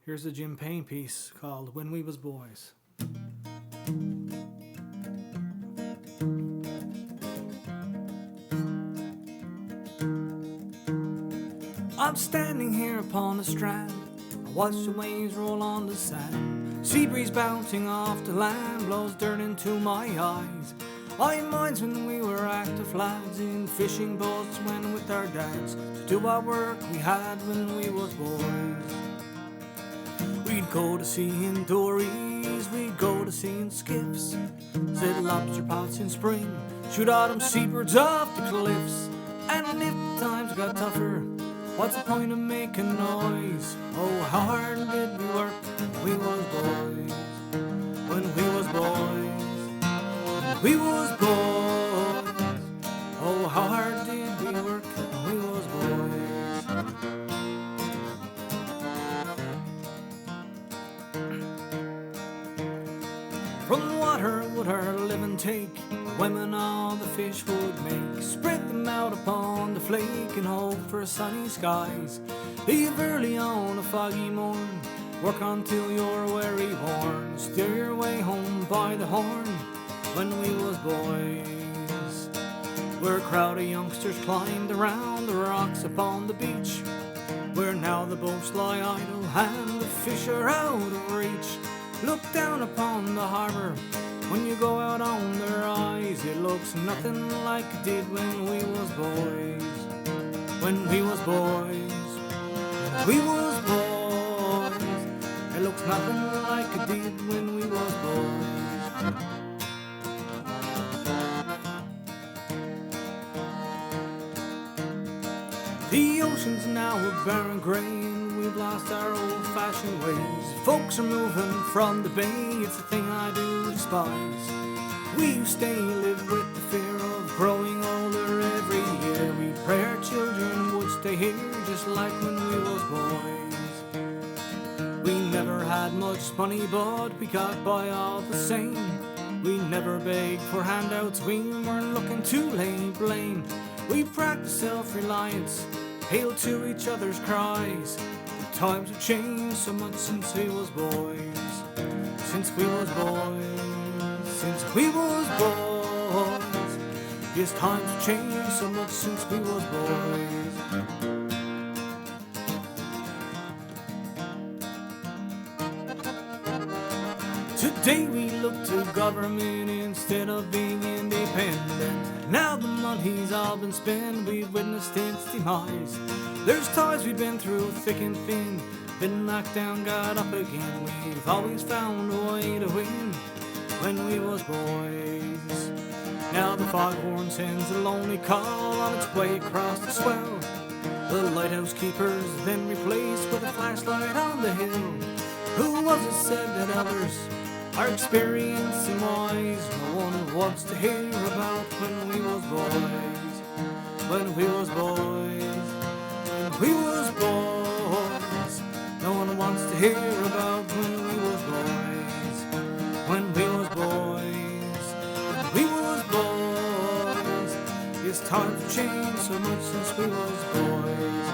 Here's a Jim Payne piece called When We Was Boys. I'm standing here upon the strand, I watch the waves roll on the sand. Sea breeze bouncing off the land blows dirt into my eyes. I minds when we were active lads in fishing boats, when with our dads to do our work we had when we was boys. We'd go to sea in dories, we'd go to sea in skiffs, set lobster pots in spring, shoot autumn seabirds off the cliffs. And if times got tougher, what's the point of making noise? Oh, how hard did we work when we was boys, when we was boys, when we was boys. Oh, how hard did we work when we was boys. From the water would our living take, the women all the fish would make, spread them out upon the flake and hope for sunny skies. Leave early on a foggy morn, work until you're weary worn, steer your way home by the horn when we was boys. Where a crowd of youngsters climbed around the rocks upon the beach, where now the boats lie idle and the fish are out of reach. Look down upon the harbour when you go out on the rise, it looks nothing like it did when we was boys, when we was boys, when we was boys. It looks nothing like it did when we was boys. The ocean's now a barren grain, we've lost our old-fashioned ways. Folks are moving from the bay, it's a thing I do despise. We who stay live with the fear of growing older every year. We pray our children would stay here just like when we was boys. We never had much money but we got by all the same. We never begged for handouts, we weren't looking to lay blame. We practiced self-reliance, hail to each other's cries. The times have changed so much since we was boys, since we was boys, since we was boys. Yes, times have changed so much since we was boys. Today we look to government instead of being independent. Now the money's all been spent, we've witnessed its demise. There's times we've been through thick and thin, been knocked down, got up again. We've always found a way to win when we was boys. Now the foghorn sends a lonely call on its way across the swell. The lighthouse keeper's then replaced with a flashlight on the hill. Who was it said that others are experienced and wise? No one wants to hear about when we was boys, when we was boys, when we was boys. No one wants to hear about when we was boys, when we was boys, when we was boys. Yes, times have changed so much since we was boys.